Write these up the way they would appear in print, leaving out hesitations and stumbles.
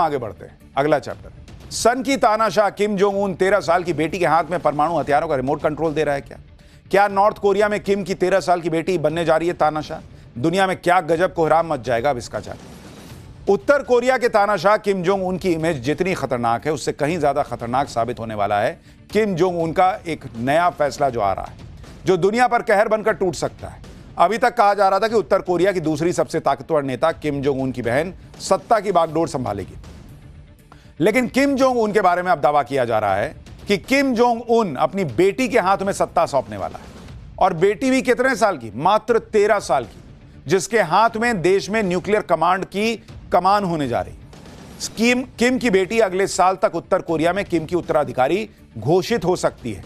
आगे बढ़ते हैं। अगला चैप्टर, सन की तानाशाह किम जोंग उन 13 साल की बेटी के हाथ में परमाणु हथियारों का रिमोट कंट्रोल दे रहा है क्या नॉर्थ कोरिया में किम की 13 साल की बेटी बनने जा रही है तानाशाह? दुनिया में क्या गजब कोहराम मच जाएगा अब इसका जाने। उत्तर कोरिया के तानाशाह किम जोंग उन की इमेज जितनी खतरनाक है उससे कहीं ज्यादा खतरनाक साबित होने वाला है किम जोंग उन का एक नया फैसला जो आ रहा है, जो दुनिया पर कहर बनकर टूट सकता है। अभी तक कहा जा रहा था कि उत्तर कोरिया की दूसरी सबसे ताकतवर नेता किम जोंग उन की बहन सत्ता की बागडोर संभालेगी, लेकिन किम जोंग उन के बारे में अब दावा किया जा रहा है कि किम जोंग उन अपनी बेटी के हाथ में सत्ता सौंपने वाला है। और बेटी भी कितने साल की? मात्र 13 साल की, जिसके हाथ में देश में न्यूक्लियर कमांड की कमान होने जा रही। किम की बेटी अगले साल तक उत्तर कोरिया में किम की उत्तराधिकारी घोषित हो सकती है।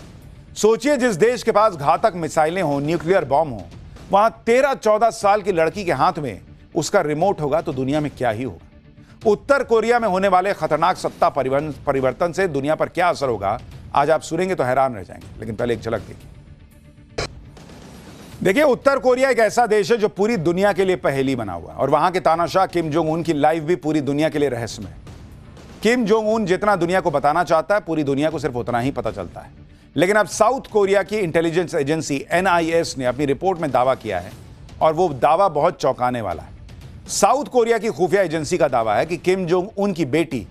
सोचिए, जिस देश के पास घातक मिसाइलें हो, न्यूक्लियर बॉम्ब हो, वहां 13-14 साल की लड़की के हाथ में उसका रिमोट होगा तो दुनिया में क्या ही होगा। उत्तर कोरिया में होने वाले खतरनाक सत्ता परिवर्तन से दुनिया पर क्या असर होगा, आज आप सुनेंगे तो हैरान रह जाएंगे। लेकिन पहले एक झलक देखिए, उत्तर कोरिया एक ऐसा देश है जो पूरी दुनिया के लिए पहेली बना हुआ है, और वहां के तानाशाह किम जोंग उन की लाइफ भी पूरी दुनिया के लिए रहस्यमय है। किम जोंग उन जितना दुनिया को बताना चाहता है, पूरी दुनिया को सिर्फ उतना ही पता चलता है। लेकिन अब साउथ कोरिया की इंटेलिजेंस एजेंसी NIS ने अपनी रिपोर्ट में दावा किया है, और वो दावा बहुत चौंकाने वाला है। साउथ कोरिया की खुफिया एजेंसी का दावा है कि किम जोंग उन की बेटी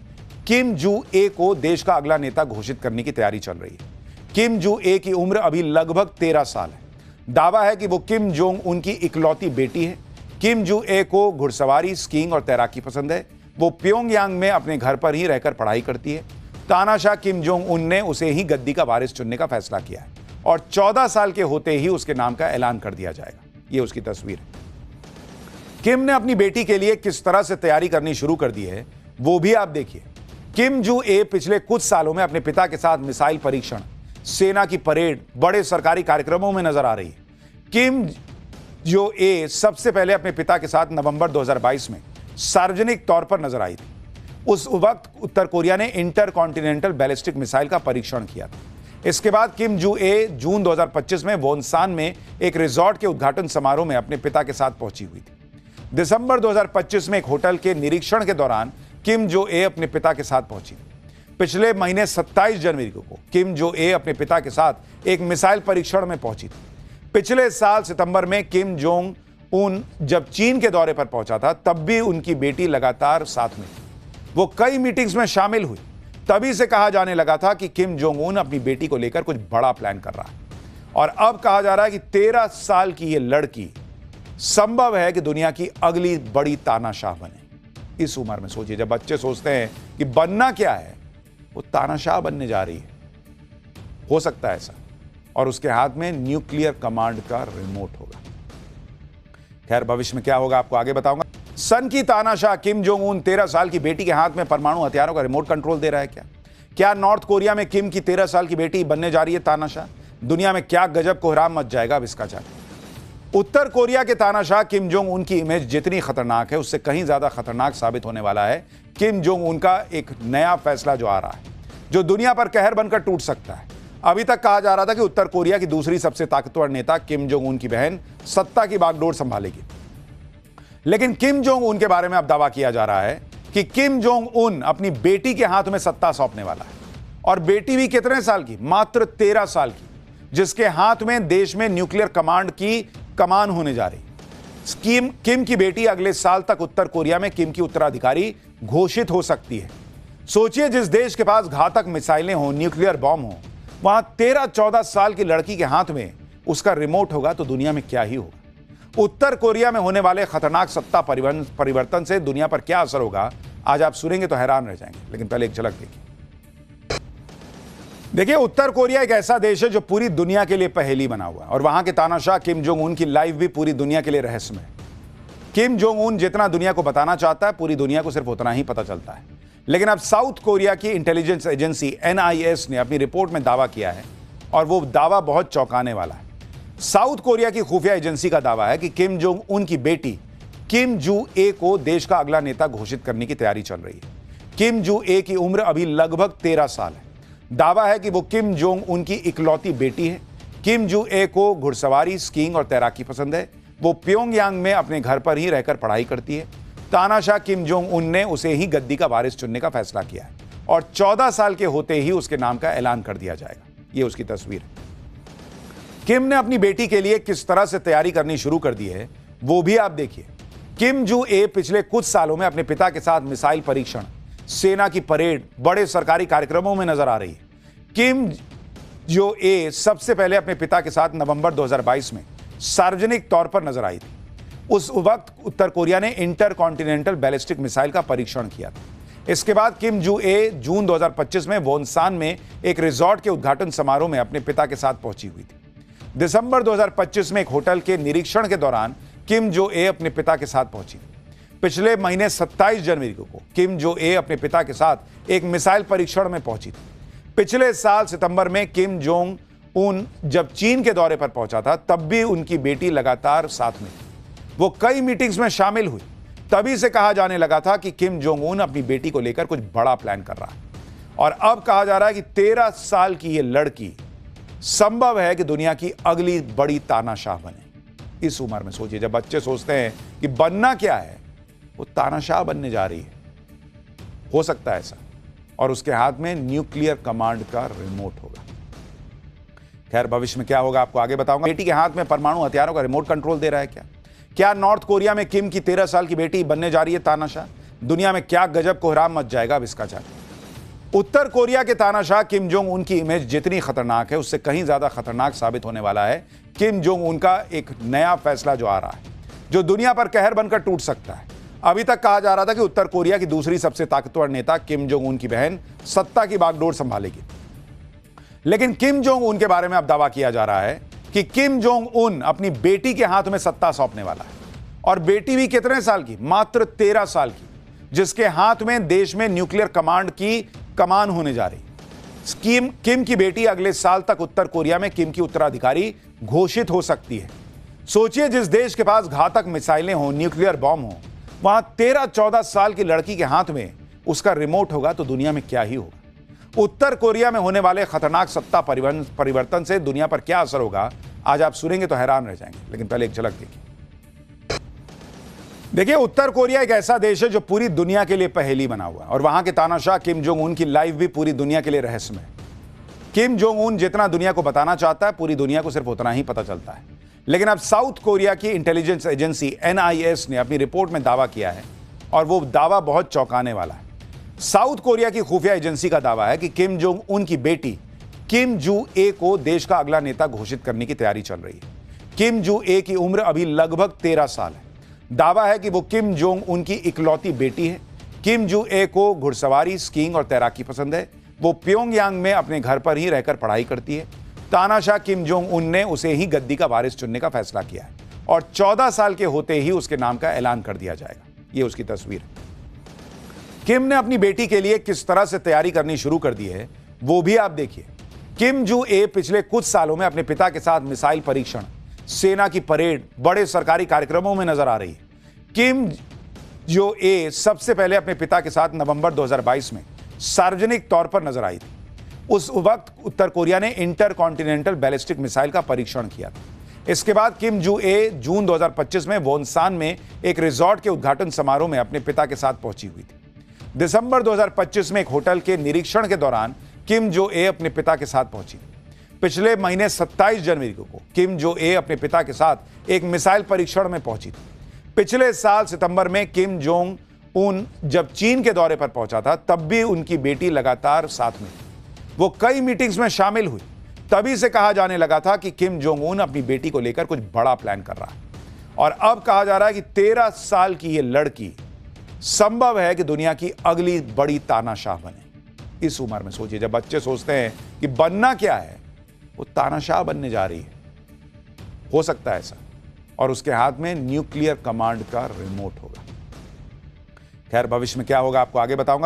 किम जू ए को देश का अगला नेता घोषित करने की तैयारी चल रही है। किम जू ए की उम्र अभी लगभग 13 साल है। दावा है कि वो किम जोंग उन की इकलौती बेटी है। किम जू ए को घुड़सवारी, स्कीइंग और तैराकी पसंद है। वो प्योंगयांग में अपने घर पर ही रहकर पढ़ाई करती है। तानाशाह किम जोंग उन ने उसे ही गद्दी का वारिस चुनने का फैसला किया है, और 14 साल के होते ही उसके नाम का ऐलान कर दिया जाएगा। ये उसकी तस्वीर है। किम ने अपनी बेटी के लिए किस तरह से तैयारी करनी शुरू कर दी है, वो भी आप देखिए। किम जू ए पिछले कुछ सालों में अपने पिता के साथ मिसाइल परीक्षण, सेना की परेड, बड़े सरकारी कार्यक्रमों में नजर आ रही है। किम जो ए सबसे पहले अपने पिता के साथ नवंबर 2022 में सार्वजनिक तौर पर नजर आई थी। उस वक्त उत्तर कोरिया ने इंटरकॉन्टिनेंटल बैलिस्टिक मिसाइल का परीक्षण किया था। इसके बाद किम जू ए जून 2025 में वोनसान में एक रिजॉर्ट के उद्घाटन समारोह में अपने पिता के साथ पहुंची हुई थी। दिसंबर 2025 में एक होटल के निरीक्षण के दौरान किम जो ए अपने पिता के साथ पहुंची थी। पिछले महीने 27 जनवरी को किम जो ए अपने पिता के साथ एक मिसाइल परीक्षण में पहुंची थी। पिछले साल सितंबर में किम जोंग उन जब चीन के दौरे पर पहुंचा था, तब भी उनकी बेटी लगातार साथ में थी। वो कई मीटिंग्स में शामिल हुई। तभी से कहा जाने लगा था कि किम जोंग उन अपनी बेटी को लेकर कुछ बड़ा प्लान कर रहा है। और अब कहा जा रहा है कि 13 साल की ये लड़की संभव है कि दुनिया की अगली बड़ी तानाशाह बने। इस उम्र में सोचिए, जब बच्चे सोचते हैं कि बनना क्या है, वो तानाशाह बनने जा रही है। हो सकता है ऐसा, और उसके हाथ में न्यूक्लियर कमांड का रिमोट होगा। खैर, भविष्य में क्या होगा आपको आगे बताऊंगा। सन की तानाशाह किम जोंग उन 13 साल की बेटी के हाथ में परमाणु हथियारों का रिमोट कंट्रोल दे रहा है क्या नॉर्थ कोरिया में किम की 13 साल की बेटी बनने जा रही है तानाशाह? दुनिया में क्या गजब कोहराम मच जाएगा अब इसका जाने। उत्तर कोरिया के तानाशाह किम जोंग उन की इमेज जितनी खतरनाक है उससे कहीं ज्यादा खतरनाक साबित होने वाला है किम जोंग उन का एक नया फैसला जो आ रहा है, जो दुनिया पर कहर बनकर टूट सकता है। अभी तक कहा जा रहा था कि उत्तर कोरिया की दूसरी सबसे ताकतवर नेता किम जोंग उन की बहन सत्ता की बागडोर संभालेगी, लेकिन किम जोंग उन के बारे में अब दावा किया जा रहा है कि किम जोंग उन अपनी बेटी के हाथ में सत्ता सौंपने वाला है। और बेटी भी कितने साल की? मात्र 13 साल की, जिसके हाथ में देश में न्यूक्लियर कमांड की कमान होने जा रही। किम की बेटी अगले साल तक उत्तर कोरिया में किम की उत्तराधिकारी घोषित हो सकती है। सोचिए, जिस देश के पास घातक मिसाइलें हो, न्यूक्लियर बॉम्ब हो, वहां 13-14 साल की लड़की के हाथ में उसका रिमोट होगा तो दुनिया में क्या ही होगा। उत्तर कोरिया में होने वाले खतरनाक सत्ता परिवर्तन से दुनिया पर क्या असर होगा, आज आप सुनेंगे तो हैरान रह जाएंगे। लेकिन पहले एक झलक देखिए, उत्तर कोरिया एक ऐसा देश है जो पूरी दुनिया के लिए पहेली बना हुआ है, और वहां के तानाशाह किम जोंग उन की लाइफ भी पूरी दुनिया के लिए रहस्यमय है। किम जोंग उन जितना दुनिया को बताना चाहता है, पूरी दुनिया को सिर्फ उतना ही पता चलता है। लेकिन अब साउथ कोरिया की इंटेलिजेंस एजेंसी NIS ने अपनी रिपोर्ट में दावा किया है, और वो दावा बहुत चौंकाने वाला है। साउथ कोरिया की खुफिया एजेंसी का दावा है कि किम जोंग उन की बेटी किम जू ए को देश का अगला नेता घोषित करने की तैयारी चल रही है। किम जू ए की उम्र अभी लगभग 13 साल है। दावा है कि वो किम जोंग उन की इकलौती बेटी है। किम जू ए को घुड़सवारी, स्कीइंग और तैराकी पसंद है। वो प्योंगयांग में अपने घर पर ही रहकर पढ़ाई करती है। तानाशाह किम जोंग उन ने उसे ही गद्दी का वारिस चुनने का फैसला किया है और 14 साल के होते ही उसके नाम का ऐलान कर दिया जाएगा। यह उसकी तस्वीर है। किम ने अपनी बेटी के लिए किस तरह से तैयारी करनी शुरू कर दी है वो भी आप देखिए। किम जो ए पिछले कुछ सालों में अपने पिता के साथ मिसाइल परीक्षण, सेना की परेड, बड़े सरकारी कार्यक्रमों में नजर आ रही है। किम जो ए सबसे पहले अपने पिता के साथ नवंबर 2022 में सार्वजनिक तौर पर नजर आई थी। उस वक्त उत्तर कोरिया ने इंटरकॉन्टिनेंटल बैलिस्टिक मिसाइल का परीक्षण किया था। इसके बाद किम जो ए जून 2025 में वोनसान में एक रिजॉर्ट के उद्घाटन समारोह में अपने पिता के साथ पहुंची हुई थी। दिसंबर 2025 में एक होटल के निरीक्षण के दौरान किम जो ए अपने पिता के साथ पहुंची। पिछले महीने 27 जनवरी को किम जो ए अपने पिता के साथ एक मिसाइल परीक्षण में पहुंची थी। पिछले साल सितंबर में किम जोंग उन जब चीन के दौरे पर पहुंचा था तब भी उनकी बेटी लगातार साथ में थी। वो कई मीटिंग्स में शामिल हुई। तभी से कहा जाने लगा था कि किम जोंग उन अपनी बेटी को लेकर कुछ बड़ा प्लान कर रहा है और अब कहा जा रहा है कि 13 साल की ये लड़की संभव है कि दुनिया की अगली बड़ी तानाशाह बने। इस उम्र में सोचिए, जब बच्चे सोचते हैं कि बनना क्या है, वो तानाशाह बनने जा रही है। हो सकता है ऐसा, और उसके हाथ में न्यूक्लियर कमांड का रिमोट होगा। खैर, भविष्य में क्या होगा आपको आगे बताऊंगा। बेटी के हाथ में परमाणु हथियारों का रिमोट कंट्रोल दे रहा है क्या नॉर्थ कोरिया में किम की 13 साल की बेटी बनने जा रही है तानाशाह? दुनिया में क्या गजब कोहराम मच जाएगा, अब इसका जाने। उत्तर कोरिया के तानाशाह किम जोंग उन की इमेज जितनी खतरनाक है उससे कहीं ज्यादा खतरनाक साबित होने वाला है किम जोंग उन का एक नया फैसला जो आ रहा है, जो दुनिया पर कहर बनकर टूट सकता है। अभी तक कहा जा रहा था कि उत्तर कोरिया की दूसरी सबसे ताकतवर नेता किम जोंग उन की बहन सत्ता की बागडोर संभालेगी, लेकिन किम जोंग उन के बारे में अब दावा किया जा रहा है कि किम जोंग उन अपनी बेटी के हाथ में सत्ता सौंपने वाला है। और बेटी भी कितने साल की? मात्र 13 साल की, जिसके हाथ में देश में न्यूक्लियर कमांड की कमान होने जा रही। किम की बेटी अगले साल तक उत्तर कोरिया में किम की उत्तराधिकारी घोषित हो सकती है। सोचिए, जिस देश के पास घातक मिसाइलें हों, न्यूक्लियर बॉम्ब हो, वहां 13-14 साल की लड़की के हाथ में उसका रिमोट होगा तो दुनिया में क्या ही होगा। उत्तर कोरिया में होने वाले खतरनाक सत्ता परिवर्तन से दुनिया पर क्या असर होगा, आज आप सुनेंगे तो हैरान रह जाएंगे। लेकिन पहले एक झलक देखिए, उत्तर कोरिया एक ऐसा देश है जो पूरी दुनिया के लिए पहेली बना हुआ है और वहां के तानाशाह किम जोंग उन की लाइफ भी पूरी दुनिया के लिए रहस्यमय है। किम जोंग उन जितना दुनिया को बताना चाहता है, पूरी दुनिया को सिर्फ उतना ही पता चलता है। लेकिन अब साउथ कोरिया की इंटेलिजेंस एजेंसी NIS ने अपनी रिपोर्ट में दावा किया है और वो दावा बहुत चौंकाने वाला है। साउथ कोरिया की खुफिया एजेंसी का दावा है कि किम जोंग उन की बेटी किम जू ए को देश का अगला नेता घोषित करने की तैयारी चल रही है। किम जू ए की उम्र अभी लगभग 13 साल है। दावा है कि वो किम जोंग उन की इकलौती बेटी है। किम जू ए को घुड़सवारी, स्कीइंग और तैराकी पसंद है। वो प्योंगयांग में अपने घर पर ही रहकर पढ़ाई करती है। तानाशाह किम जोंग उन ने उसे ही गद्दी का वारिस चुनने का फैसला किया है और 14 साल के होते ही उसके नाम का ऐलान कर दिया जाएगा। ये उसकी तस्वीर है। किम ने अपनी बेटी के लिए किस तरह से तैयारी करनी शुरू कर दी है वो भी आप देखिए। किम जू ए पिछले कुछ सालों में अपने पिता के साथ मिसाइल परीक्षण, सेना की परेड, बड़े सरकारी कार्यक्रमों में नजर आ रही है। किम जो ए सबसे पहले अपने पिता के साथ नवंबर 2022 में सार्वजनिक तौर पर नजर आई थी। उस वक्त उत्तर कोरिया ने इंटरकॉन्टिनेंटल बैलिस्टिक मिसाइल का परीक्षण किया था। इसके बाद किम जू ए जून 2025 में वोनसान में एक रिजॉर्ट के उद्घाटन समारोह में अपने पिता के साथ पहुंची हुई थी। दिसंबर 2025 में एक होटल के निरीक्षण के दौरान किम जो ए अपने पिता के साथ पहुंची। पिछले महीने 27 जनवरी को किम जो ए अपने पिता के साथ एक मिसाइल परीक्षण में पहुंची थी। पिछले साल सितंबर में किम जोंग उन जब चीन के दौरे पर पहुंचा था तब भी उनकी बेटी लगातार साथ में थी। वो कई मीटिंग्स में शामिल हुई। तभी से कहा जाने लगा था कि किम जोंग उन अपनी बेटी को लेकर कुछ बड़ा प्लान कर रहा है और अब कहा जा रहा है कि 13 साल की ये लड़की संभव है कि दुनिया की अगली बड़ी तानाशाह बने। इस उम्र में सोचिए, जब बच्चे सोचते हैं कि बनना क्या है, वो तानाशाह बनने जा रही है। हो सकता है ऐसा, और उसके हाथ में न्यूक्लियर कमांड का रिमोट होगा। खैर, भविष्य में क्या होगा आपको आगे बताऊंगा।